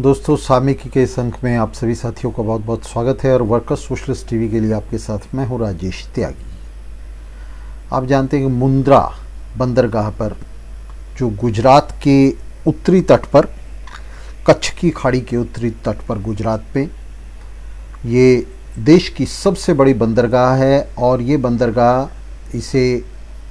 दोस्तों, सामयिकी के इस अंक में आप सभी साथियों का बहुत बहुत स्वागत है और वर्कर्स सोशलिस्ट टीवी के लिए आपके साथ मैं हूं राजेश त्यागी। आप जानते हैं कि मुंद्रा बंदरगाह पर, जो गुजरात के उत्तरी तट पर, कच्छ की खाड़ी के उत्तरी तट पर गुजरात पे, ये देश की सबसे बड़ी बंदरगाह है और ये बंदरगाह, इसे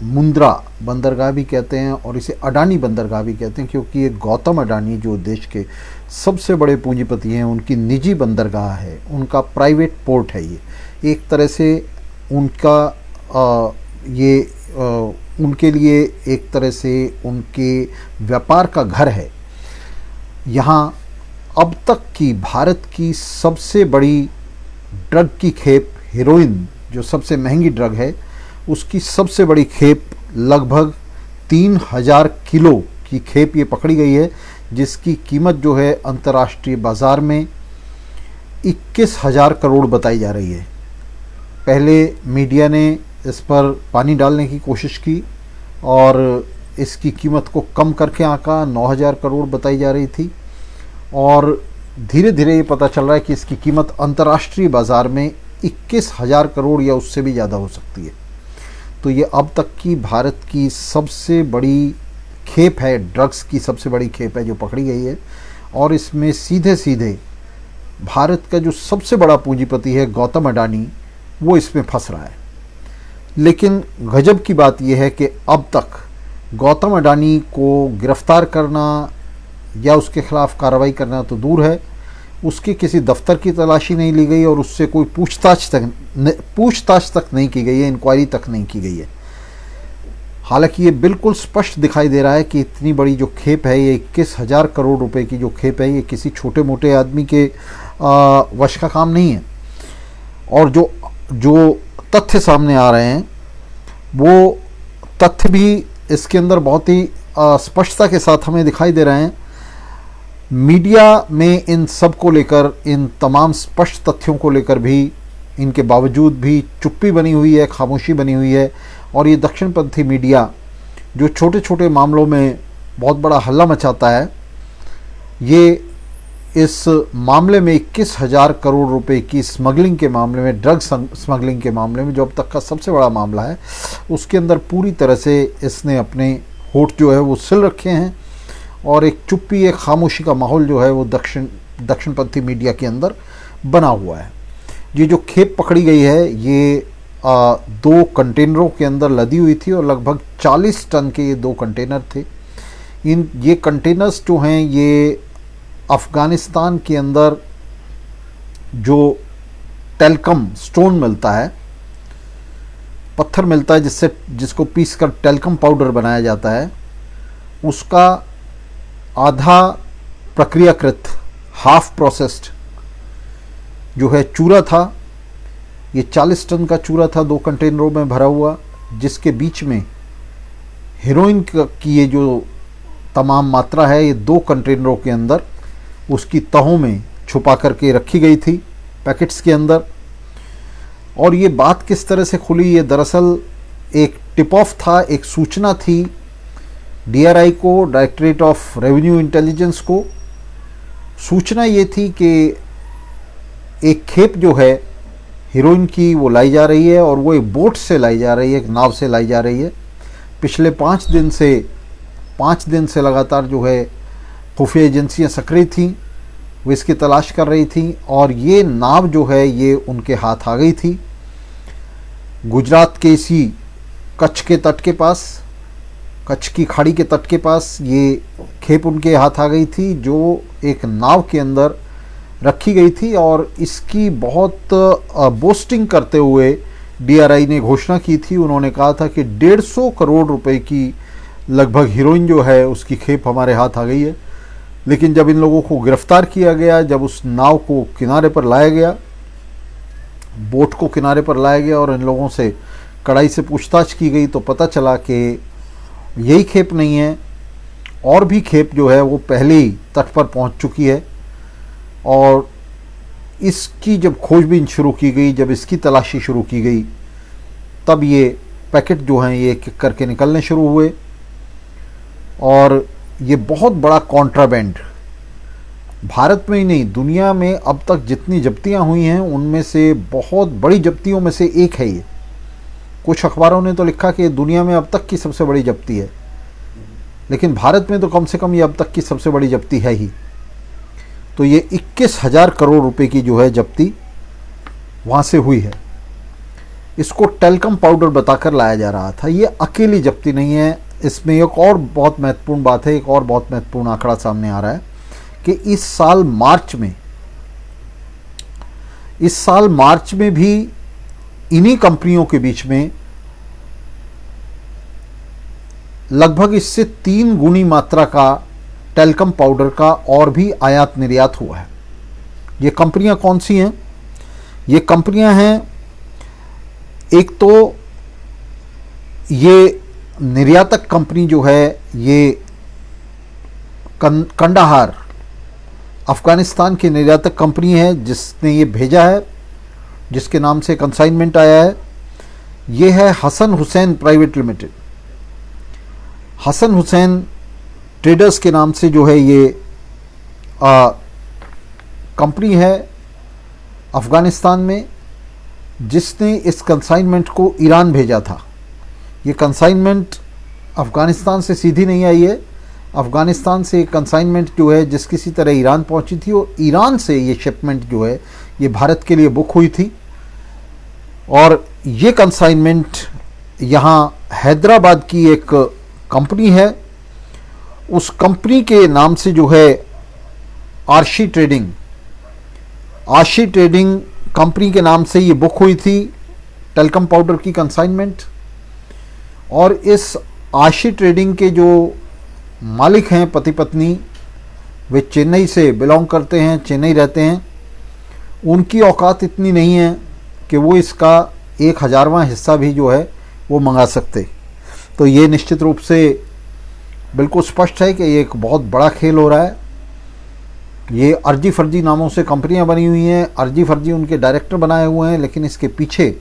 मुंद्रा बंदरगाह भी कहते हैं और इसे अडानी बंदरगाह भी कहते हैं, क्योंकि ये गौतम अडानी जो देश के सबसे बड़े पूंजीपति हैं उनकी निजी बंदरगाह है, उनका प्राइवेट पोर्ट है। ये एक तरह से उनका उनके लिए एक तरह से उनके व्यापार का घर है। यहाँ अब तक की भारत की सबसे बड़ी ड्रग की खेप, हेरोइन जो सबसे महंगी ड्रग है, उसकी सबसे बड़ी खेप लगभग 3000 किलो की खेप ये पकड़ी गई है, जिसकी कीमत जो है अंतर्राष्ट्रीय बाज़ार में 21,000 करोड़ बताई जा रही है। पहले मीडिया ने इस पर पानी डालने की कोशिश की और इसकी कीमत को कम करके आंका 9,000 करोड़ बताई जा रही थी, और धीरे धीरे ये पता चल रहा है कि इसकी कीमत अंतर्राष्ट्रीय बाज़ार में 21,000 करोड़ या उससे भी ज़्यादा हो सकती है। तो ये अब तक की भारत की सबसे बड़ी खेप है, ड्रग्स की सबसे बड़ी खेप है जो पकड़ी गई है, और इसमें सीधे सीधे भारत का जो सबसे बड़ा पूंजीपति है गौतम अडानी, वो इसमें फंस रहा है। लेकिन गजब की बात यह है कि अब तक गौतम अडानी को गिरफ्तार करना या उसके खिलाफ कार्रवाई करना तो दूर है, उसके किसी दफ्तर की तलाशी नहीं ली गई और उससे कोई पूछताछ तक नहीं की गई है, इंक्वायरी तक नहीं की गई है। हालांकि ये बिल्कुल स्पष्ट दिखाई दे रहा है कि इतनी बड़ी जो खेप है, ये 21,000 करोड़ रुपए की जो खेप है, ये किसी छोटे मोटे आदमी के वश का काम नहीं है। और जो तथ्य सामने आ रहे हैं, वो तथ्य भी इसके अंदर बहुत ही स्पष्टता के साथ हमें दिखाई दे रहे हैं। मीडिया में इन सब को लेकर, इन तमाम स्पष्ट तथ्यों को लेकर भी, इनके बावजूद भी चुप्पी बनी हुई है, खामोशी बनी हुई है। और ये दक्षिणपंथी मीडिया जो छोटे छोटे मामलों में बहुत बड़ा हल्ला मचाता है, ये इस मामले में 21,000 करोड़ रुपए की स्मगलिंग के मामले में, ड्रग स्मगलिंग के मामले में, जो अब तक का सबसे बड़ा मामला है, उसके अंदर पूरी तरह से इसने अपने होठ जो है वो सिल रखे हैं, और एक चुप्पी, एक खामोशी का माहौल जो है वो दक्षिणपंथी मीडिया के अंदर बना हुआ है। ये जो खेप पकड़ी गई है, ये 2 कंटेनरों के अंदर लदी हुई थी और लगभग 40 टन के ये 2 कंटेनर थे। ये कंटेनर्स जो हैं, ये अफ़गानिस्तान के अंदर जो टेल्कम स्टोन मिलता है, पत्थर मिलता है जिसको पीस कर टेल्कम पाउडर बनाया जाता है, उसका आधा प्रक्रियाकृत, हाफ प्रोसेस्ड जो है चूरा था। ये 40 टन का चूरा था 2 कंटेनरों में भरा हुआ, जिसके बीच में हेरोइन की ये जो तमाम मात्रा है, ये 2 कंटेनरों के अंदर उसकी तहों में छुपा करके रखी गई थी, पैकेट्स के अंदर। और ये बात किस तरह से खुली, ये दरअसल एक टिप ऑफ था, एक सूचना थी DRI को, डायरेक्टरेट ऑफ रेवेन्यू इंटेलिजेंस को। सूचना ये थी कि एक खेप जो है हीरोइन की, वो लाई जा रही है, और वो एक बोट से लाई जा रही है, एक नाव से लाई जा रही है। पिछले 5 दिन से लगातार जो है खुफिया एजेंसियाँ सक्रिय थीं, वो इसकी तलाश कर रही थीं, और ये नाव जो है ये उनके हाथ आ गई थी। गुजरात के इसी कच्छ के तट के पास, कच्छ की खाड़ी के तट के पास ये खेप उनके हाथ आ गई थी, जो एक नाव के अंदर रखी गई थी। और इसकी बहुत बोस्टिंग करते हुए DRI ने घोषणा की थी। उन्होंने कहा था कि 150 करोड़ रुपए की लगभग हीरोइन जो है उसकी खेप हमारे हाथ आ गई है। लेकिन जब इन लोगों को गिरफ्तार किया गया, जब उस नाव को किनारे पर लाया गया, बोट को किनारे पर लाया गया और इन लोगों से कड़ाई से पूछताछ की गई, तो पता चला कि यही खेप नहीं है, और भी खेप जो है वो पहले ही तट पर पहुंच चुकी है। और इसकी जब खोजबीन शुरू की गई, जब इसकी तलाशी शुरू की गई, तब ये पैकेट जो हैं ये एक करके निकलने शुरू हुए। और ये बहुत बड़ा कॉन्ट्राबैंड भारत में ही नहीं, दुनिया में अब तक जितनी जब्तियां हुई हैं उनमें से बहुत बड़ी जब्तियों में से एक है ये। कुछ अखबारों ने तो लिखा कि दुनिया में अब तक की सबसे बड़ी जब्ती है, लेकिन भारत में तो कम से कम ये अब तक की सबसे बड़ी जब्ती है ही। तो ये 21,000 करोड़ रुपए की जो है जब्ती वहाँ से हुई है। इसको टेल्कम पाउडर बताकर लाया जा रहा था। ये अकेली जब्ती नहीं है, इसमें एक और बहुत महत्वपूर्ण बात है, एक और बहुत महत्वपूर्ण आंकड़ा सामने आ रहा है कि इस साल मार्च में भी इन्हीं कंपनियों के बीच में लगभग इससे 3 गुनी मात्रा का टेल्कम पाउडर का और भी आयात निर्यात हुआ है। ये कंपनियां कौन सी हैं? ये कंपनियां हैं, एक तो ये निर्यातक कंपनी जो है ये कंडाहार अफ़गानिस्तान की निर्यातक कंपनी है जिसने ये भेजा है, जिसके नाम से कंसाइनमेंट आया है। ये है Hasan Hussain private limited. Hasan Hussain traders के नाम से जो है ये कंपनी है अफ़गानिस्तान में, जिसने इस कंसाइनमेंट को ईरान भेजा था। ये कंसाइनमेंट अफ़गानिस्तान से सीधी नहीं आई है, अफ़गानिस्तान से कंसाइनमेंट जो है जिस किसी तरह ईरान पहुंची थी, और ईरान से ये शिपमेंट जो है ये भारत के लिए बुक हुई थी। और ये कंसाइनमेंट यहाँ हैदराबाद की एक कंपनी है, उस कंपनी के नाम से जो है आरशी ट्रेडिंग कंपनी के नाम से ये बुक हुई थी टेल्कम पाउडर की कंसाइनमेंट। और इस आरशी ट्रेडिंग के जो मालिक हैं पति पत्नी, वे चेन्नई से बिलोंग करते हैं, चेन्नई रहते हैं। उनकी औकात इतनी नहीं है कि वो इसका 1,000वां हिस्सा भी जो है वो मंगा सकते। तो ये निश्चित रूप से बिल्कुल स्पष्ट है कि ये एक बहुत बड़ा खेल हो रहा है। ये अर्जी फर्जी नामों से कंपनियां बनी हुई हैं, अर्जी फर्जी उनके डायरेक्टर बनाए हुए हैं, लेकिन इसके पीछे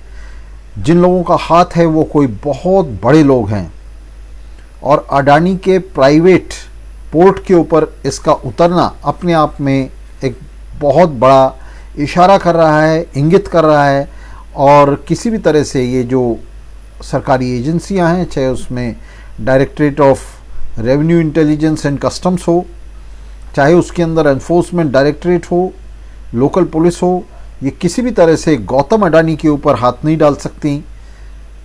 जिन लोगों का हाथ है वो कोई बहुत बड़े लोग हैं। और अडानी के प्राइवेट पोर्ट के ऊपर इसका उतरना अपने आप में एक बहुत बड़ा इशारा कर रहा है, इंगित कर रहा है। और किसी भी तरह से ये जो सरकारी एजेंसियां हैं, चाहे उसमें directorate of revenue intelligence and customs हो, चाहे उसके अंदर एनफोर्समेंट डायरेक्टरेट हो, लोकल पुलिस हो, ये किसी भी तरह से गौतम अडानी के ऊपर हाथ नहीं डाल सकती,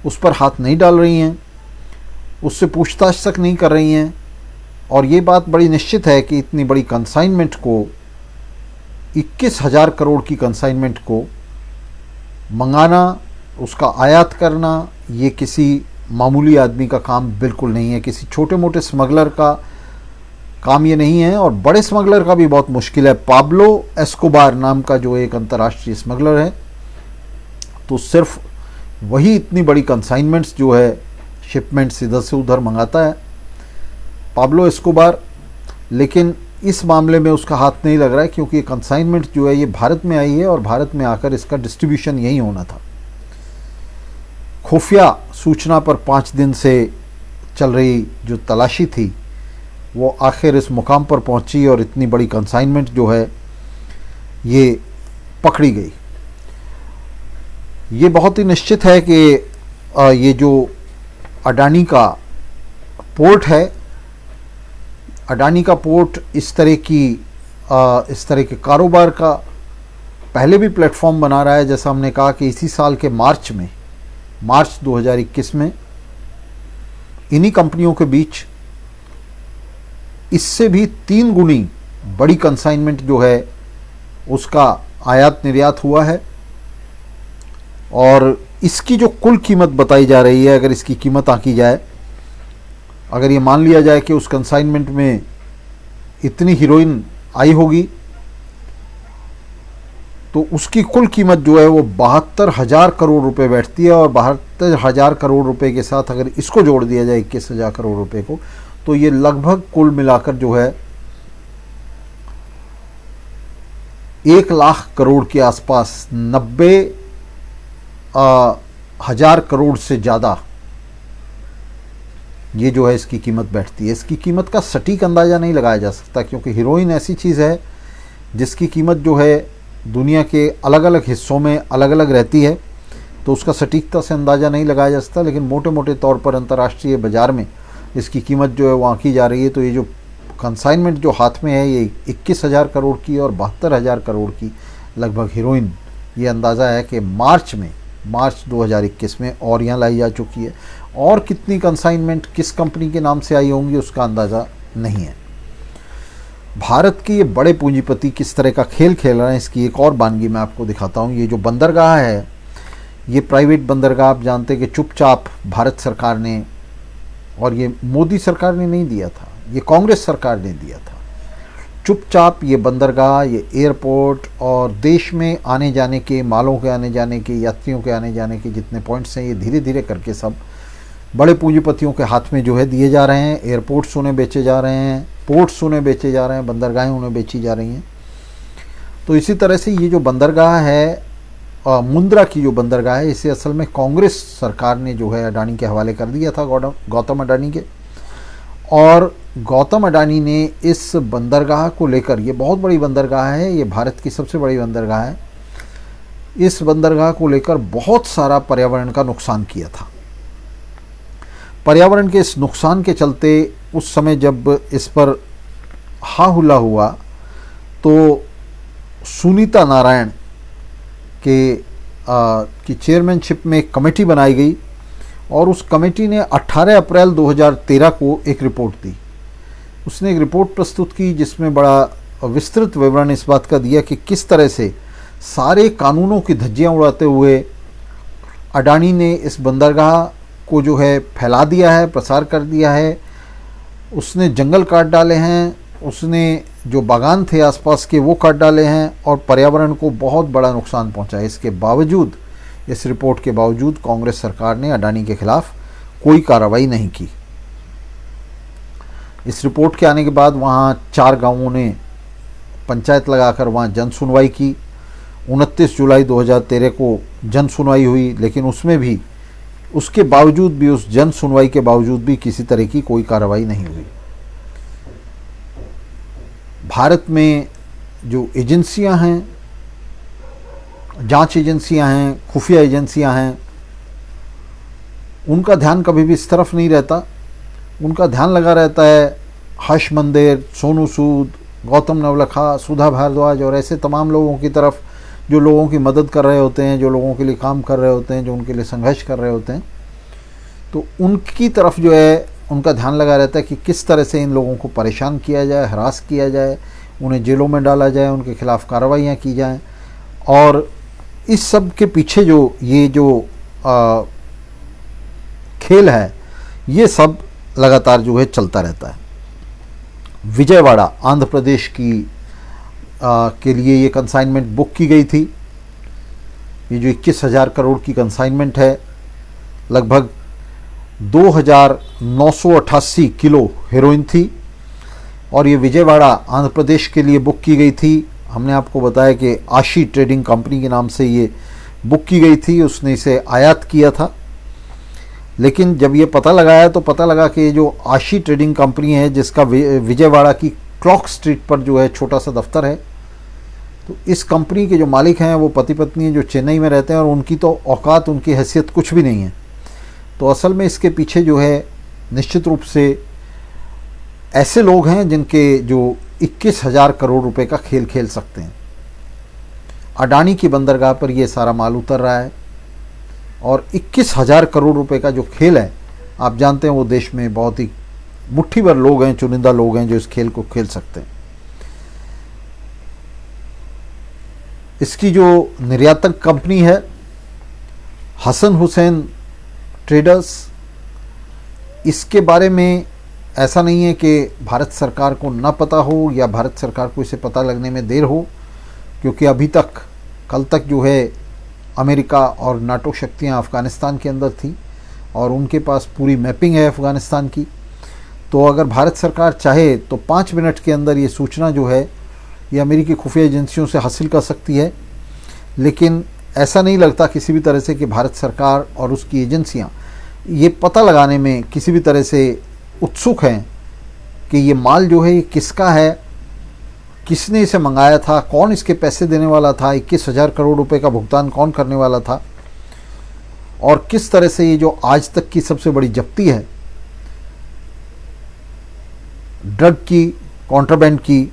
उस पर हाथ नहीं डाल रही हैं, उससे पूछताछ तक नहीं कर रही हैं। और ये बात बड़ी निश्चित है कि इतनी बड़ी कंसाइनमेंट को, 21,000 करोड़ की कंसाइनमेंट को मंगाना, उसका आयात करना, ये किसी मामूली आदमी का काम बिल्कुल नहीं है, किसी छोटे मोटे स्मगलर का काम ये नहीं है। और बड़े स्मगलर का भी बहुत मुश्किल है। पाब्लो एस्कोबार नाम का जो एक अंतर्राष्ट्रीय स्मगलर है, तो सिर्फ वही इतनी बड़ी कंसाइनमेंट्स जो है, शिपमेंट्स इधर से उधर मंगाता है पाब्लो एस्कोबार। लेकिन इस मामले में उसका हाथ नहीं लग रहा है, क्योंकि कंसाइनमेंट जो है ये भारत में आई है और भारत में आकर इसका डिस्ट्रीब्यूशन यही होना था। खुफिया सूचना पर 5 दिन से चल रही जो तलाशी थी वो आखिर इस मुकाम पर पहुंची और इतनी बड़ी कंसाइनमेंट जो है ये पकड़ी गई। ये बहुत ही निश्चित है कि ये जो अडानी का पोर्ट है, अडानी का पोर्ट इस तरह के कारोबार का पहले भी प्लेटफॉर्म बना रहा है। जैसा हमने कहा कि इसी साल के मार्च 2021 में इन्हीं कंपनियों के बीच इससे भी 3 गुनी बड़ी कंसाइनमेंट जो है उसका आयात निर्यात हुआ है। और इसकी जो कुल कीमत बताई जा रही है, अगर इसकी कीमत आंकी जाए, अगर ये मान लिया जाए कि उस कंसाइनमेंट में इतनी हीरोइन आई होगी, तो उसकी कुल कीमत जो है वो 72,000 करोड़ रुपए बैठती है। और 72,000 करोड़ रुपए के साथ अगर इसको जोड़ दिया जाए 21,000 करोड़ रुपए को, तो ये लगभग कुल मिलाकर जो है 1 लाख करोड़ के आसपास, 90,000 करोड़ से ज़्यादा ये जो है इसकी कीमत बैठती है। इसकी कीमत का सटीक अंदाज़ा नहीं लगाया जा सकता, क्योंकि हीरोइन ऐसी चीज़ है जिसकी कीमत जो है दुनिया के अलग अलग हिस्सों में अलग अलग रहती है, तो उसका सटीकता से अंदाज़ा नहीं लगाया जा सकता, लेकिन मोटे मोटे तौर पर अंतर्राष्ट्रीय बाज़ार में इसकी कीमत जो है वो आंकी जा रही है। तो ये जो कंसाइनमेंट जो हाथ में है ये 21,000 करोड़ की और 72,000 करोड़ की लगभग हीरोइन, ये अंदाज़ा है कि मार्च 2021 में और यहाँ लाई जा चुकी है। और कितनी कंसाइनमेंट किस कंपनी के नाम से आई होंगी उसका अंदाज़ा नहीं है। भारत के ये बड़े पूंजीपति किस तरह का खेल खेल रहे हैं, इसकी एक और वानगी मैं आपको दिखाता हूँ। ये जो बंदरगाह है, ये प्राइवेट बंदरगाह, आप जानते हैं कि चुपचाप भारत सरकार ने, और ये मोदी सरकार ने नहीं दिया था, ये कांग्रेस सरकार ने दिया था, चुपचाप ये बंदरगाह, ये एयरपोर्ट और देश में आने जाने के, मालों के आने जाने के, यात्रियों के आने जाने के जितने पॉइंट्स हैं, ये धीरे धीरे करके सब बड़े पूंजीपतियों के हाथ में जो है दिए जा रहे हैं। एयरपोर्ट्स उन्हें बेचे जा रहे हैं, पोर्ट्स उन्हें बेचे जा रहे हैं, बंदरगाहें उन्हें बेची जा रही हैं। तो इसी तरह से ये जो बंदरगाह है, मुंद्रा की जो बंदरगाह है, इसे असल में कांग्रेस सरकार ने जो है अडानी के हवाले कर दिया था, गौतम अडानी के। और गौतम अडानी ने इस बंदरगाह को लेकर, ये बहुत बड़ी बंदरगाह है, ये भारत की सबसे बड़ी बंदरगाह है, इस बंदरगाह को लेकर बहुत सारा पर्यावरण का नुकसान किया था। पर्यावरण के इस नुकसान के चलते उस समय जब इस पर हा हुला हुआ तो सुनीता नारायण की चेयरमैनशिप में एक कमेटी बनाई गई और उस कमेटी ने 18 अप्रैल 2013 को एक रिपोर्ट दी। उसने एक रिपोर्ट प्रस्तुत की जिसमें बड़ा विस्तृत विवरण इस बात का दिया कि किस तरह से सारे कानूनों की धज्जियां उड़ाते हुए अडानी ने इस बंदरगाह को जो है फैला दिया है, प्रसार कर दिया है। उसने जंगल काट डाले हैं, उसने जो बागान थे आसपास के वो काट डाले हैं और पर्यावरण को बहुत बड़ा नुकसान पहुंचा है। इसके बावजूद, इस रिपोर्ट के बावजूद कांग्रेस सरकार ने अडानी के खिलाफ कोई कार्रवाई नहीं की। इस रिपोर्ट के आने के बाद वहाँ 4 गांवों ने पंचायत लगाकर वहाँ जन सुनवाई की। 29 जुलाई 2013 को जन सुनवाई हुई, लेकिन उसमें भी, उसके बावजूद भी, उस जन सुनवाई के बावजूद भी किसी तरह की कोई कार्रवाई नहीं हुई। भारत में जो एजेंसियां हैं, जांच एजेंसियां हैं, खुफिया एजेंसियां हैं, उनका ध्यान कभी भी इस तरफ नहीं रहता। उनका ध्यान लगा रहता है हर्ष मंदिर, सोनू सूद, गौतम नवलखा, सुधा भारद्वाज और ऐसे तमाम लोगों की तरफ जो लोगों की मदद कर रहे होते हैं, जो लोगों के लिए काम कर रहे होते हैं, जो उनके लिए संघर्ष कर रहे होते हैं। तो उनकी तरफ जो है उनका ध्यान लगा रहता है कि किस तरह से इन लोगों को परेशान किया जाए, हरास किया जाए, उन्हें जेलों में डाला जाए, उनके खिलाफ कार्रवाइयाँ की जाएं। और इस सब के पीछे जो ये जो खेल है, ये सब लगातार जो है चलता रहता है। विजयवाड़ा आंध्र प्रदेश की के लिए ये कंसाइनमेंट बुक की गई थी। ये जो 21,000 करोड़ की कंसाइनमेंट है, लगभग 2,988 किलो हेरोइन थी और ये विजयवाड़ा आंध्र प्रदेश के लिए बुक की गई थी। हमने आपको बताया कि आशी ट्रेडिंग कंपनी के नाम से ये बुक की गई थी, उसने इसे आयात किया था। लेकिन जब ये पता लगाया तो पता लगा कि जो आशी ट्रेडिंग कंपनी है, जिसका विजयवाड़ा की क्लॉक स्ट्रीट पर जो है छोटा सा दफ्तर है, तो इस कंपनी के जो मालिक हैं वो पति पत्नी हैं जो चेन्नई में रहते हैं और उनकी तो औकात, उनकी हैसियत कुछ भी नहीं है। तो असल में इसके पीछे जो है निश्चित रूप से ऐसे लोग हैं जिनके जो 21,000 करोड़ रुपए का खेल खेल सकते हैं। अडानी की बंदरगाह पर ये सारा माल उतर रहा है और 21,000 करोड़ रुपए का जो खेल है, आप जानते हैं वो देश में बहुत ही मुट्ठी भर लोग हैं, चुनिंदा लोग हैं जो इस खेल को खेल सकते हैं। इसकी जो निर्यातक कंपनी है हसन हुसैन ट्रेडर्स, इसके बारे में ऐसा नहीं है कि भारत सरकार को ना पता हो या भारत सरकार को इसे पता लगने में देर हो, क्योंकि अभी तक, कल तक जो है अमेरिका और नाटो शक्तियां अफ़गानिस्तान के अंदर थी और उनके पास पूरी मैपिंग है अफ़गानिस्तान की। तो अगर भारत सरकार चाहे तो 5 मिनट के अंदर ये सूचना जो है ये अमेरिकी खुफिया एजेंसियों से हासिल कर सकती है। लेकिन ऐसा नहीं लगता किसी भी तरह से कि भारत सरकार और उसकी एजेंसियां ये पता लगाने में किसी भी तरह से उत्सुक हैं कि ये माल जो है ये किसका है किसने इसे मंगाया था, कौन इसके पैसे देने वाला था, 21,000 करोड़ रुपए का भुगतान कौन करने वाला था, और किस तरह से ये जो आज तक की सबसे बड़ी जब्ती है ड्रग की, कॉन्ट्राबैंड की,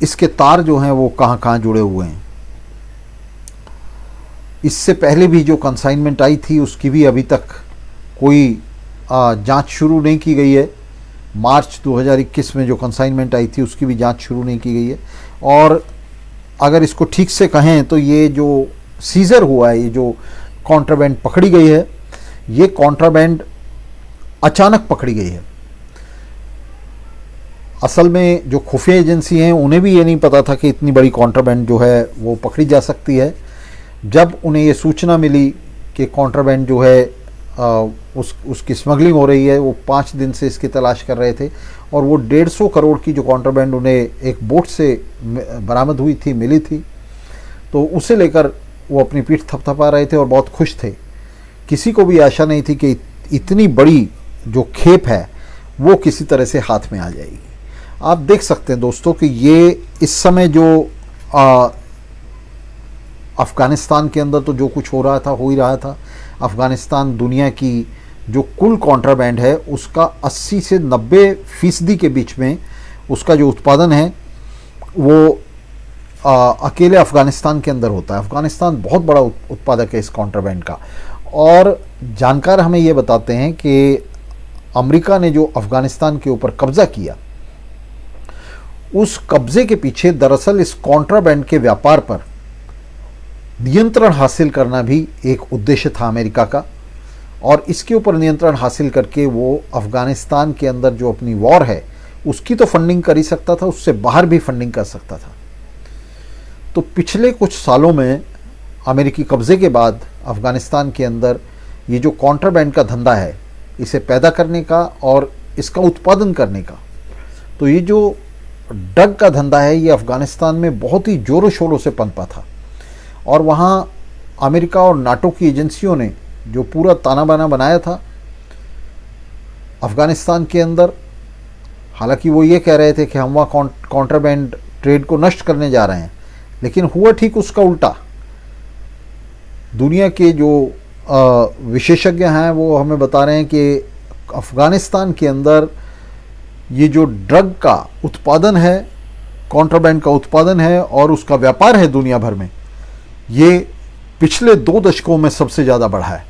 इसके तार जो हैं वो कहाँ कहाँ जुड़े हुए हैं। इससे पहले भी जो कंसाइनमेंट आई थी उसकी भी अभी तक कोई जांच शुरू नहीं की गई है। मार्च 2021 में जो कंसाइनमेंट आई थी उसकी भी जांच शुरू नहीं की गई है। और अगर इसको ठीक से कहें तो ये जो सीजर हुआ है, ये जो कॉन्ट्राबैंड पकड़ी गई है, ये कॉन्ट्राबैंड अचानक पकड़ी गई है। असल में जो खुफिया एजेंसी हैं उन्हें भी ये नहीं पता था कि इतनी बड़ी कॉन्ट्राबैंड जो है वो पकड़ी जा सकती है। जब उन्हें ये सूचना मिली कि कॉन्ट्राबैंड जो है उसकी स्मगलिंग हो रही है, वो 5 दिन से इसकी तलाश कर रहे थे, और वो 150 करोड़ की जो कॉन्ट्राबैंड उन्हें एक बोट से बरामद हुई थी, मिली थी, तो उसे लेकर वो अपनी पीठ थपथपा रहे थे और बहुत खुश थे। किसी को भी आशा नहीं थी कि इतनी बड़ी जो खेप है वो किसी तरह से हाथ में आ जाएगी। आप देख सकते हैं दोस्तों कि ये इस समय जो अफ़गानिस्तान के अंदर तो जो कुछ हो रहा था हो ही रहा था। अफ़गानिस्तान दुनिया की जो कुल कॉन्ट्राबैंड है उसका 80 से 90% के बीच में उसका जो उत्पादन है वो अकेले अफ़गानिस्तान के अंदर होता है। अफ़गानिस्तान बहुत बड़ा उत्पादक है इस कॉन्ट्राबैंड का। और जानकार हमें ये बताते हैं कि अमेरिका ने जो अफ़गानिस्तान के ऊपर कब्ज़ा किया, उस कब्ज़े के पीछे दरअसल इस कॉन्ट्राबैंड के व्यापार पर नियंत्रण हासिल करना भी एक उद्देश्य था अमेरिका का। और इसके ऊपर नियंत्रण हासिल करके वो अफ़गानिस्तान के अंदर जो अपनी वॉर है उसकी तो फंडिंग कर ही सकता था, उससे बाहर भी फंडिंग कर सकता था। तो पिछले कुछ सालों में अमेरिकी कब्ज़े के बाद अफ़गानिस्तान के अंदर ये जो कॉन्ट्राबैंड का धंधा है, इसे पैदा करने का और इसका उत्पादन करने का, तो ये जो ड्रग का धंधा है ये अफ़गानिस्तान में बहुत ही ज़ोरों शोरों से पनपा था। और वहाँ अमेरिका और नाटो की एजेंसियों ने जो पूरा ताना बाना बनाया था अफ़गानिस्तान के अंदर, हालांकि वो ये कह रहे थे कि हम वहाँ कॉन्ट्राबैंड ट्रेड को नष्ट करने जा रहे हैं, लेकिन हुआ ठीक उसका उल्टा। दुनिया के जो विशेषज्ञ हैं वो हमें बता रहे हैं कि अफ़गानिस्तान के अंदर ये जो ड्रग का उत्पादन है, कॉन्ट्राबैंड का उत्पादन है और उसका व्यापार है दुनिया भर में, ये पिछले 2 दशकों में सबसे ज़्यादा बढ़ा है।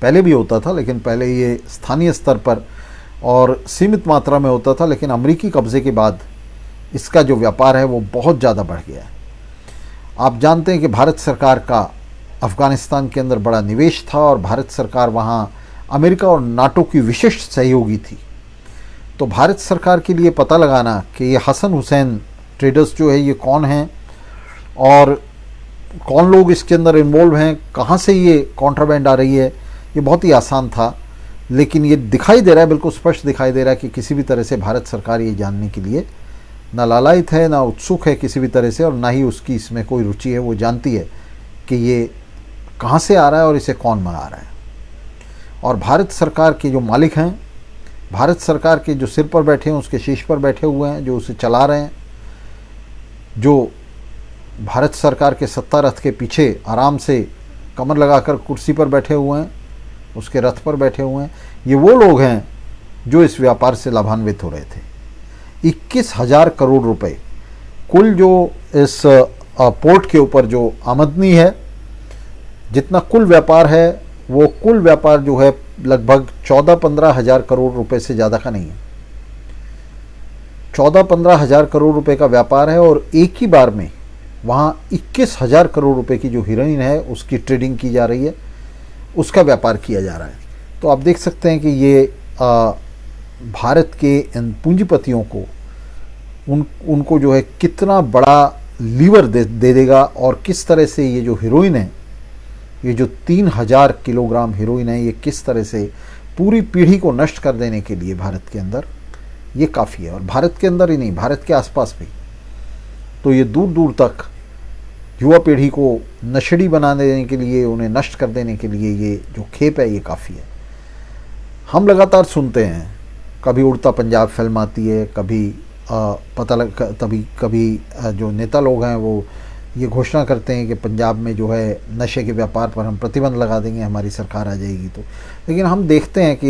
पहले भी होता था, लेकिन पहले ये स्थानीय स्तर पर और सीमित मात्रा में होता था, लेकिन अमेरिकी कब्ज़े के बाद इसका जो व्यापार है वो बहुत ज़्यादा बढ़ गया है। आप जानते हैं कि भारत सरकार का अफ़गानिस्तान के अंदर बड़ा निवेश था और भारत सरकार वहाँ अमेरिका और नाटो की विशिष्ट सहयोगी थी। तो भारत सरकार के लिए पता लगाना कि ये हसन हुसैन ट्रेडर्स जो है ये कौन हैं और कौन लोग इसके अंदर इन्वॉल्व हैं, कहाँ से ये कॉन्ट्राबैंड आ रही है, ये बहुत ही आसान था। लेकिन ये दिखाई दे रहा है, बिल्कुल स्पष्ट दिखाई दे रहा है कि किसी भी तरह से भारत सरकार ये जानने के लिए ना लालायित है, ना उत्सुक है किसी भी तरह से, और ना ही उसकी इसमें कोई रुचि है। वो जानती है कि ये कहाँ से आ रहा है और इसे कौन मंगा रहा है। और भारत सरकार के जो मालिक हैं, भारत सरकार के जो सिर पर बैठे हैं, उसके शीश पर बैठे हुए हैं, जो उसे चला रहे हैं, जो भारत सरकार के सत्ता रथ के पीछे आराम से कमर लगाकर कुर्सी पर बैठे हुए हैं, उसके रथ पर बैठे हुए हैं, ये वो लोग हैं जो इस व्यापार से लाभान्वित हो रहे थे। 21,000 करोड़ रुपए कुल जो इस पोर्ट के ऊपर जो आमदनी है, जितना कुल व्यापार है, वो कुल व्यापार जो है लगभग 14-15 हज़ार करोड़ रुपए से ज़्यादा का नहीं है। 14-15 हज़ार करोड़ रुपए का व्यापार है और एक ही बार में वहाँ 21,000 करोड़ रुपए की जो हीरोइन है उसकी ट्रेडिंग की जा रही है, उसका व्यापार किया जा रहा है। तो आप देख सकते हैं कि ये भारत के इन पूंजीपतियों को उनको जो है कितना बड़ा लीवर दे देगा, और किस तरह से ये जो हीरोइन है, ये जो 3,000 किलोग्राम हीरोइन है, ये किस तरह से पूरी पीढ़ी को नष्ट कर देने के लिए भारत के अंदर ये काफ़ी है। और भारत के अंदर ही नहीं, भारत के आसपास भी। तो ये दूर दूर तक युवा पीढ़ी को नशेड़ी बना देने के लिए, उन्हें नष्ट कर देने के लिए ये जो खेप है ये काफ़ी है। हम लगातार सुनते हैं, कभी उड़ता पंजाब फिल्म आती है, कभी पता लग तभी कभी जो नेता लोग हैं वो ये घोषणा करते हैं कि पंजाब में जो है नशे के व्यापार पर हम प्रतिबंध लगा देंगे, हमारी सरकार आ जाएगी तो। लेकिन हम देखते हैं कि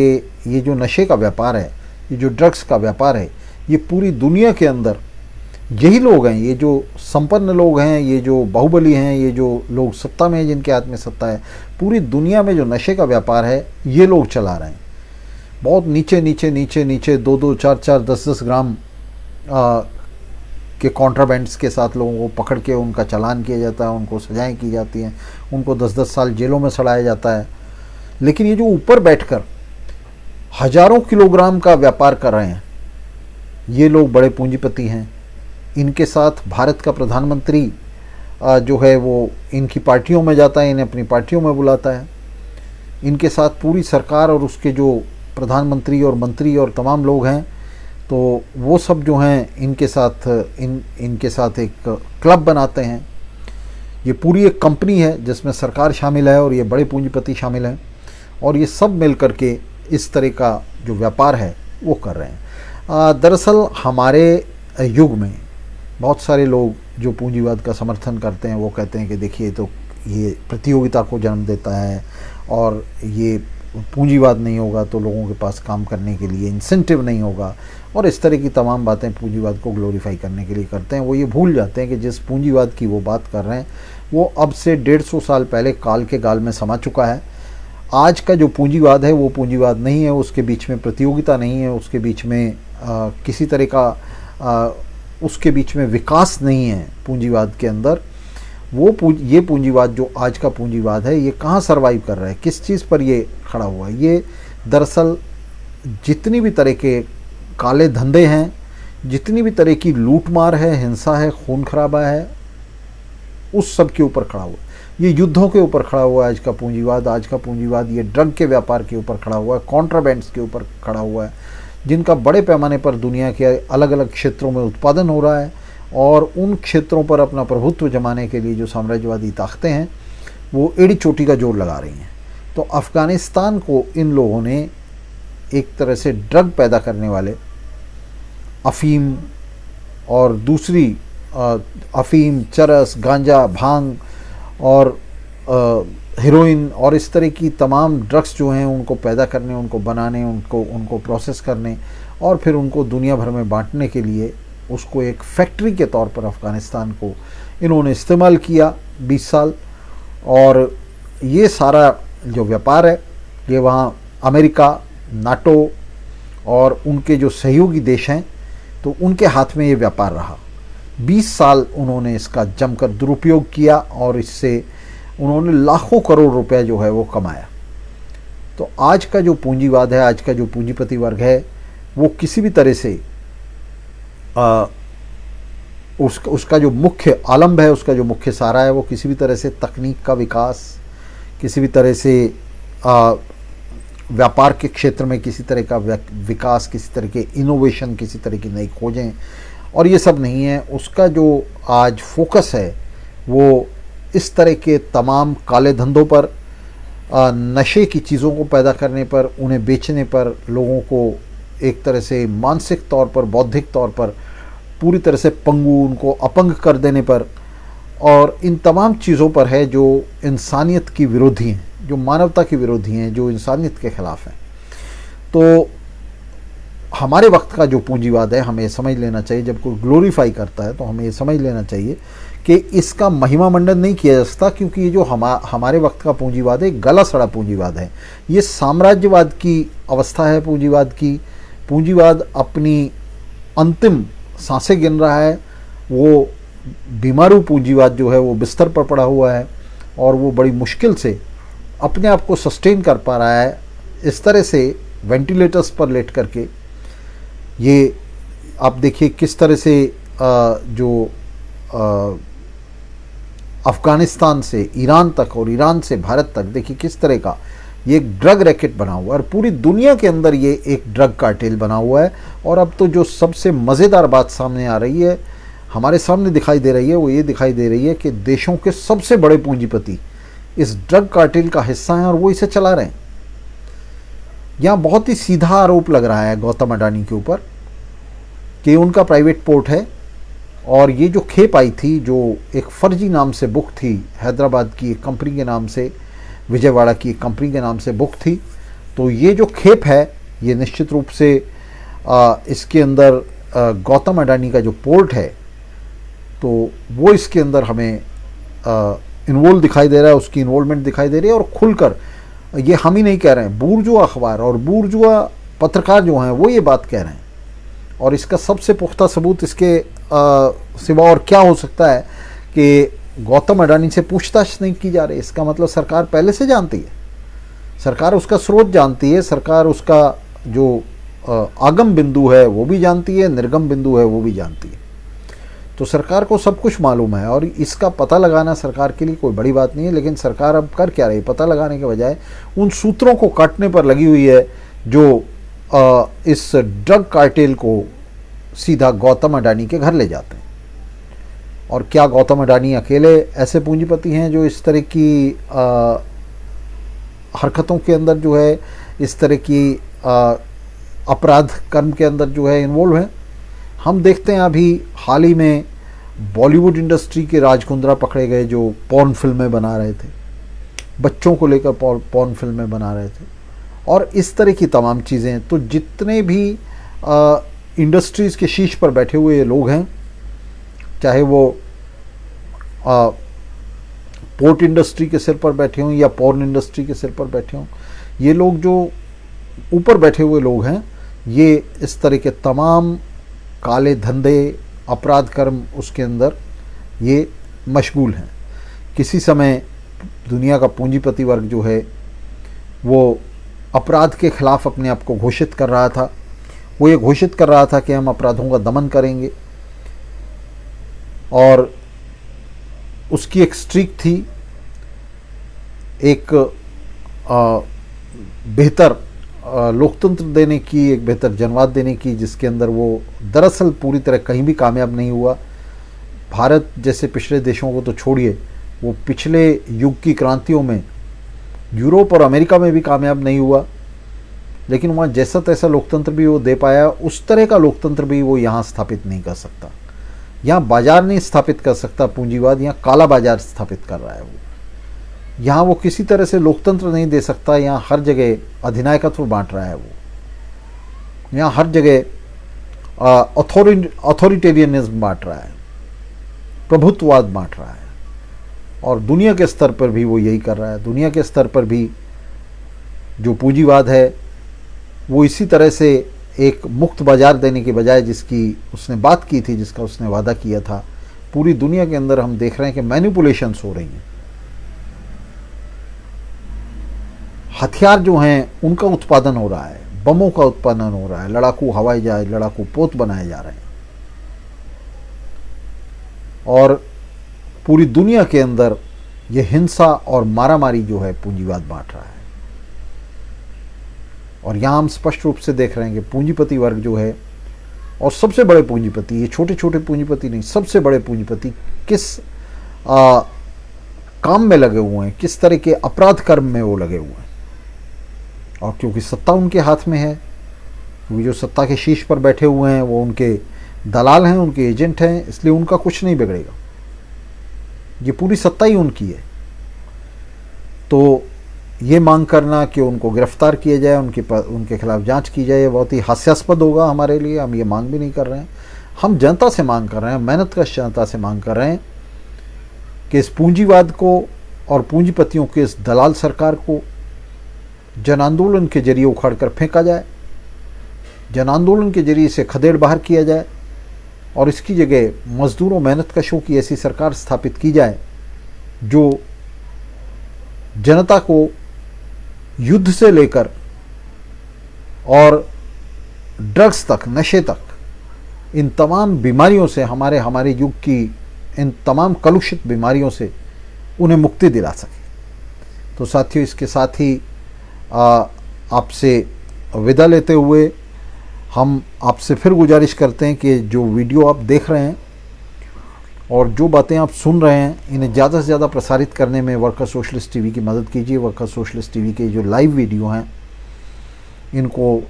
ये जो नशे का व्यापार है, ये जो ड्रग्स का व्यापार है, ये पूरी दुनिया के अंदर यही लोग हैं, ये जो संपन्न लोग हैं, ये जो बाहुबली हैं, ये जो लोग सत्ता में हैं, जिनके हाथ में सत्ता है, पूरी दुनिया में जो नशे का व्यापार है ये लोग चला रहे हैं। बहुत नीचे नीचे नीचे नीचे 2-2, 4-4, 10-10 ग्राम के कॉन्ट्राबैंड्स के साथ लोगों को पकड़ के उनका चालान किया जाता है, उनको सजाएं की जाती हैं, उनको 10-10 साल जेलों में सड़ाया जाता है। लेकिन ये जो ऊपर बैठकर हजारों किलोग्राम का व्यापार कर रहे हैं, ये लोग बड़े पूंजीपति हैं। इनके साथ भारत का प्रधानमंत्री जो है वो इनकी पार्टियों में जाता है, इन्हें अपनी पार्टियों में बुलाता है। इनके साथ पूरी सरकार और उसके जो प्रधानमंत्री और मंत्री और तमाम लोग हैं, तो वो सब जो हैं इनके साथ एक क्लब बनाते हैं। ये पूरी एक कंपनी है जिसमें सरकार शामिल है और ये बड़े पूंजीपति शामिल हैं, और ये सब मिल करके इस तरह का जो व्यापार है वो कर रहे हैं। दरअसल हमारे युग में बहुत सारे लोग जो पूंजीवाद का समर्थन करते हैं वो कहते हैं कि देखिए, तो ये प्रतियोगिता को जन्म देता है, और ये पूंजीवाद नहीं होगा तो लोगों के पास काम करने के लिए इंसेंटिव नहीं होगा, और इस तरह की तमाम बातें पूंजीवाद को ग्लोरीफाई करने के लिए करते हैं। वो ये भूल जाते हैं कि जिस पूंजीवाद की वो बात कर रहे हैं वो अब से 150 साल पहले काल के गाल में समा चुका है। आज का जो पूंजीवाद है वो पूंजीवाद नहीं है, उसके बीच में प्रतियोगिता नहीं है, उसके बीच में किसी तरह का उसके बीच में विकास नहीं है पूंजीवाद के अंदर। ये पूंजीवाद जो आज का पूंजीवाद है ये कहाँ सर्वाइव कर रहा है, किस चीज़ पर ये खड़ा हुआ है? ये दरअसल जितनी भी तरह के काले धंधे हैं, जितनी भी तरह की लूटमार है, हिंसा है, खून खराबा है, उस सब के ऊपर खड़ा हुआ है। ये युद्धों के ऊपर खड़ा हुआ है आज का पूंजीवाद। आज का पूंजीवाद ये ड्रग के व्यापार के ऊपर खड़ा हुआ है, कॉन्ट्राबैंड्स के ऊपर खड़ा हुआ है, जिनका बड़े पैमाने पर दुनिया के अलग अलग क्षेत्रों में उत्पादन हो रहा है, और उन क्षेत्रों पर अपना प्रभुत्व जमाने के लिए जो साम्राज्यवादी ताकतें हैं वो एड़ी चोटी का जोर लगा रही हैं। तो अफ़गानिस्तान को इन लोगों ने एक तरह से ड्रग पैदा करने वाले अफ़ीम और दूसरी अफ़ीम, चरस, गांजा, भांग और हेरोइन और इस तरह की तमाम ड्रग्स जो हैं उनको पैदा करने, उनको बनाने, उनको प्रोसेस करने और फिर उनको दुनिया भर में बांटने के लिए उसको एक फैक्ट्री के तौर पर अफ़गानिस्तान को इन्होंने इस्तेमाल किया 20 साल। और ये सारा जो व्यापार है ये वहाँ अमेरिका, नाटो और उनके जो सहयोगी देश हैं तो उनके हाथ में ये व्यापार रहा। 20 साल उन्होंने इसका जमकर दुरुपयोग किया और इससे उन्होंने लाखों करोड़ रुपए जो है वो कमाया। तो आज का जो पूंजीवाद है, आज का जो पूंजीपति वर्ग है, वो किसी भी तरह से उसका जो मुख्य आलम्ब है, उसका जो मुख्य सारा है, वो किसी भी तरह से तकनीक का विकास, किसी भी तरह से व्यापार के क्षेत्र में किसी तरह का विकास, किसी तरह के इनोवेशन, किसी तरह की नई खोजें और ये सब नहीं है। उसका जो आज फोकस है वो इस तरह के तमाम काले धंधों पर, नशे की चीज़ों को पैदा करने पर, उन्हें बेचने पर, लोगों को एक तरह से मानसिक तौर पर, बौद्धिक तौर पर पूरी तरह से पंगु, उनको अपंग कर देने पर, और इन तमाम चीज़ों पर है जो इंसानियत की विरोधी हैं, जो मानवता की विरोधी हैं, जो इंसानियत के ख़िलाफ़ हैं। तो हमारे वक्त का जो पूंजीवाद है, हमें समझ लेना चाहिए, जब कोई ग्लोरीफाई करता है तो हमें ये समझ लेना चाहिए कि इसका महिमा मंडन नहीं किया जा सकता, क्योंकि ये जो हमारे वक्त का पूंजीवाद है गला सड़ा पूंजीवाद है। ये साम्राज्यवाद की अवस्था है पूंजीवाद की। पूंजीवाद अपनी अंतिम सांसें गिन रहा है। वो बीमारू पूंजीवाद जो है वो बिस्तर पर पड़ा हुआ है और वो बड़ी मुश्किल से अपने आप को सस्टेन कर पा रहा है। इस तरह से वेंटिलेटर्स पर लेट करके ये आप देखिए किस तरह से जो अफ़गानिस्तान से ईरान तक और ईरान से भारत तक, देखिए किस तरह का ये एक ड्रग रैकेट बना हुआ है, और पूरी दुनिया के अंदर ये एक ड्रग कार्टेल बना हुआ है। और अब तो जो सबसे मज़ेदार बात सामने आ रही है, हमारे सामने दिखाई दे रही है, वो ये दिखाई दे रही है कि देशों के सबसे बड़े पूंजीपति इस ड्रग कार्टेल का हिस्सा हैं और वो इसे चला रहे हैं। यहाँ बहुत ही सीधा आरोप लग रहा है गौतम अडानी के ऊपर कि उनका प्राइवेट पोर्ट है और ये जो खेप आई थी जो एक फर्जी नाम से बुक थी, हैदराबाद की एक कंपनी के नाम से, विजयवाड़ा की एक कंपनी के नाम से बुक थी, तो ये जो खेप है ये निश्चित रूप से इसके अंदर गौतम अडानी का जो पोर्ट है तो वो इसके अंदर हमें इन्वॉल्व दिखाई दे रहा है, उसकी इन्वॉल्वमेंट दिखाई दे रही है। और खुलकर, ये हम ही नहीं कह रहे हैं, बूर्जुआ अखबार और बूर्जुआ पत्रकार जो हैं वो ये बात कह रहे हैं। और इसका सबसे पुख्ता सबूत इसके सिवा और क्या हो सकता है कि गौतम अडानी से पूछताछ नहीं की जा रही। इसका मतलब सरकार पहले से जानती है, सरकार उसका स्रोत जानती है, सरकार उसका जो आगम बिंदु है वो भी जानती है, निर्गम बिंदु है वो भी जानती है। तो सरकार को सब कुछ मालूम है और इसका पता लगाना सरकार के लिए कोई बड़ी बात नहीं है। लेकिन सरकार अब कर क्या रही है, पता लगाने के बजाय उन सूत्रों को काटने पर लगी हुई है जो इस ड्रग कार्टेल को सीधा गौतम अडानी के घर ले जाते हैं। और क्या गौतम अडानी अकेले ऐसे पूंजीपति हैं जो इस तरह की हरकतों के अंदर जो है, इस तरह की अपराध कर्म के अंदर जो है इन्वॉल्व हैं? हम देखते हैं अभी हाल ही में बॉलीवुड इंडस्ट्री के राजकुंद्रा पकड़े गए जो पॉर्न फिल्में बना रहे थे, बच्चों को लेकर पॉर्न फिल्में बना रहे थे और इस तरह की तमाम चीज़ें। तो जितने भी इंडस्ट्रीज़ के शीर्ष पर बैठे हुए लोग हैं, चाहे वो पोर्ट इंडस्ट्री के सिर पर बैठे हों या पॉर्न इंडस्ट्री के सिर पर बैठे हों, ये लोग जो ऊपर बैठे हुए लोग हैं ये इस तरह के तमाम काले धंधे, अपराध कर्म उसके अंदर ये मशगूल हैं। किसी समय दुनिया का पूंजीपति वर्ग जो है वो अपराध के खिलाफ अपने आप को घोषित कर रहा था। वो ये घोषित कर रहा था कि हम अपराधों का दमन करेंगे और उसकी एक स्ट्रीक थी, एक बेहतर लोकतंत्र देने की, एक बेहतर जनवाद देने की, जिसके अंदर वो दरअसल पूरी तरह कहीं भी कामयाब नहीं हुआ। भारत जैसे पिछड़े देशों को तो छोड़िए, वो पिछले युग की क्रांतियों में यूरोप और अमेरिका में भी कामयाब नहीं हुआ। लेकिन वहाँ जैसा तैसा लोकतंत्र भी वो दे पाया, उस तरह का लोकतंत्र भी वो यहाँ स्थापित नहीं कर सकता। यहाँ बाजार नहीं स्थापित कर सकता पूंजीवाद, यहाँ काला बाजार स्थापित कर रहा है वो। यहाँ वो किसी तरह से लोकतंत्र नहीं दे सकता, यहाँ हर जगह अधिनायकत्व बांट रहा है वो। यहाँ हर जगह अथॉरिटेरियनिज्म बांट रहा है, प्रभुत्ववाद बांट रहा है। और दुनिया के स्तर पर भी वो यही कर रहा है। दुनिया के स्तर पर भी जो पूंजीवाद है वो इसी तरह से एक मुक्त बाजार देने के बजाय, जिसकी उसने बात की थी, जिसका उसने वादा किया था, पूरी दुनिया के अंदर हम देख रहे हैं कि मैनिपुलेशंस हो रही हैं। हथियार जो हैं उनका उत्पादन हो रहा है, बमों का उत्पादन हो रहा है, लड़ाकू हवाई जहाज, लड़ाकू पोत बनाए जा रहे हैं और पूरी दुनिया के अंदर ये हिंसा और मारामारी जो है पूंजीवाद बांट रहा है। और यहाँ हम स्पष्ट रूप से देख रहे हैं कि पूंजीपति वर्ग जो है, और सबसे बड़े पूंजीपति, ये छोटे छोटे पूंजीपति नहीं, सबसे बड़े पूंजीपति किस काम में लगे हुए हैं, किस तरह के अपराध कर्म में वो लगे हुए हैं। और क्योंकि सत्ता उनके हाथ में है, क्योंकि जो सत्ता के शीर्ष पर बैठे हुए हैं वो उनके दलाल हैं, उनके एजेंट हैं, इसलिए उनका कुछ नहीं बिगड़ेगा। ये पूरी सत्ता ही उनकी है। तो ये मांग करना कि उनको गिरफ्तार किया जाए, उनके खिलाफ जांच की जाए, ये बहुत ही हास्यास्पद होगा हमारे लिए। हम ये मांग भी नहीं कर रहे हैं, हम जनता से मांग कर रहे हैं, मेहनतकश जनता से मांग कर रहे हैं कि इस पूंजीवाद को और पूंजीपतियों के इस दलाल सरकार को जन आंदोलन के जरिए उखाड़ कर फेंका जाए, जन आंदोलन के जरिए से खदेड़ बाहर किया जाए और इसकी जगह मजदूरों, मेहनतकशों की ऐसी सरकार स्थापित की जाए जो जनता को युद्ध से लेकर और ड्रग्स तक, नशे तक, इन तमाम बीमारियों से, हमारे युग की इन तमाम कलुषित बीमारियों से उन्हें मुक्ति दिला सके। तो साथियों, इसके साथ ही आपसे विदा लेते हुए हम आपसे फिर गुजारिश करते हैं कि जो वीडियो आप देख रहे हैं और जो बातें आप सुन रहे हैं, इन्हें ज़्यादा से ज़्यादा प्रसारित करने में वर्कर्स सोशलिस्ट टीवी की मदद कीजिए। वर्कर्स सोशलिस्ट टीवी के जो लाइव वीडियो हैं, इनको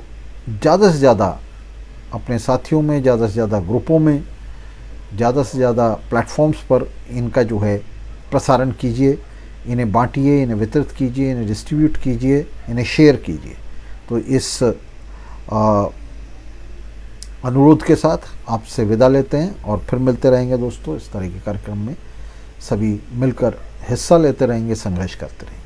ज़्यादा से ज़्यादा अपने साथियों में, ज़्यादा से ज़्यादा ग्रुपों में, ज़्यादा से ज़्यादा प्लेटफॉर्म्स पर इनका जो है प्रसारण कीजिए, इन्हें बांटिए, इन्हें वितरित कीजिए, इन्हें डिस्ट्रीब्यूट कीजिए, इन्हें शेयर कीजिए। तो इस अनुरोध के साथ आपसे विदा लेते हैं और फिर मिलते रहेंगे दोस्तों। इस तरह के कार्यक्रम में सभी मिलकर हिस्सा लेते रहेंगे, संघर्ष करते रहेंगे।